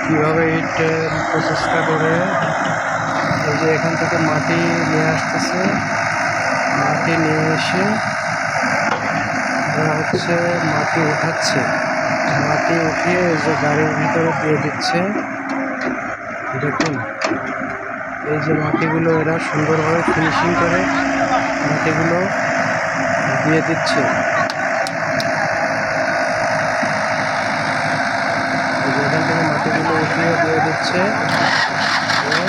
কিভাবে ইট প্রচেষ্টা করে এই যে এখান থেকে মাটি নিয়ে আসতেছে। মাটি নিয়ে এসে ওরা হচ্ছে মাটি উঠাচ্ছে। মাটি উঠিয়ে এই যে গাড়ির ভিতরে দিয়ে দিচ্ছে। দেখুন এই যে মাটিগুলো এরা সুন্দরভাবে ফিনিশিং করে মাটিগুলো দিয়ে দিচ্ছে। এখান থেকে মাটিগুলো উঠিয়ে দিয়ে দিচ্ছে এবং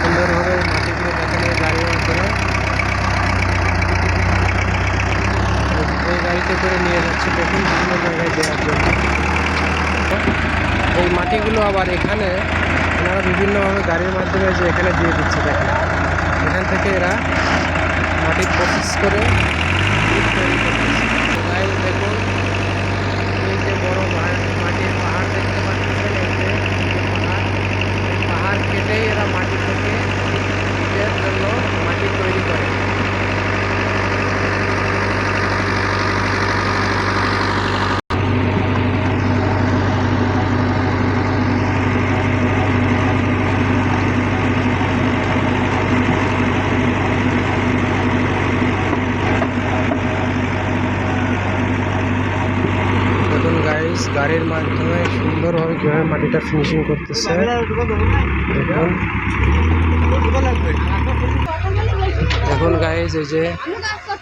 সুন্দরভাবে মাটিগুলো দেখেন গাড়ির উপরে এই গাড়িতে করে নিয়ে যাচ্ছে। দেখুন বিভিন্ন জায়গায় দেওয়ার জন্য এই মাটিগুলো আবার এখানে ওনারা বিভিন্নভাবে গাড়ির মাধ্যমে যে এখানে দিয়ে দিচ্ছে। দেখেন এখান থেকে এরা মাটি প্রসেস করে তৈরি করতেছে। দেখুন এই যে বড় মাটির পাহাড় দেখতে পাচ্ছেন, এই যে পাহাড় কেটেই এরা মাটি থেকে ইটের জন্য মাটি তৈরি করে। গাড়ির মাধ্যমে সুন্দরভাবে কীভাবে মাটিটা ফিনিশিং করতেছে দেখুন। দেখুন গাইজ এই যে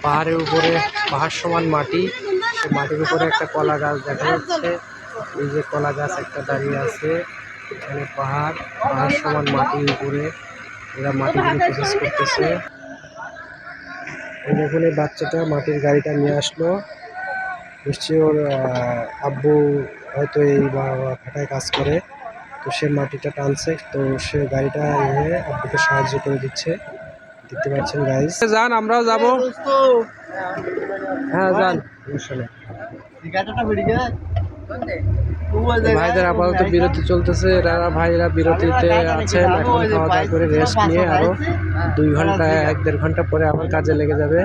পাহাড়ের উপরে পাহাড় সমান মাটি, সে মাটির উপরে একটা কলা গাছ দেখা যাচ্ছে। এই যে কলা গাছ একটা দাঁড়িয়ে আছে, এখানে পাহাড় সমান মাটির উপরে এরা মাটিগুলো প্রসেস করতেছে। দেখুন এই বাচ্চাটা মাটির গাড়িটা নিয়ে আসলো, নিশ্চয়ই ওর আব্বু হয়তো এই ভাটায় কাজ করে, তো সে মাটিটা টানছে, তো সে গাড়িটা আব্বুকে সাহায্য করে দিচ্ছে। দেখতে পাচ্ছেন গাইস। যান আমরাও যাব। হ্যাঁ যান। ভাইদের আপাতত বিরতি চলতেছে, এরা ভাইরা বিরতিতে আছেন, এখন খাওয়া দাওয়া করে রেস্ট নিয়ে আরো 2 ঘন্টা 1-1.5 ঘন্টা পরে আবার কাজে লেগে যাবে।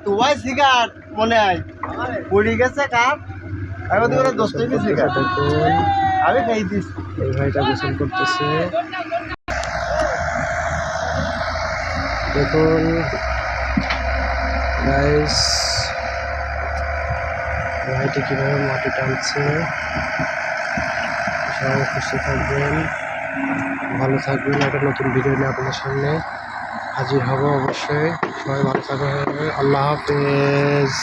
তোমার সিগারেট মনে হয় পড়ে গেছে কাপ, আমি খাই দিস। এই ভাইটা গোসল করতেছে। দেখুন গাইস ভাইটি কিভাবে মাটি টানছে। সবাই খুশি থাকবেন, ভালো থাকবেন। একটা নতুন ভিডিও নিয়ে আপনাদের সামনে হাজির হব অবশ্যই। সবাই ভালো থাকবেন। আল্লাহ হাফেজ।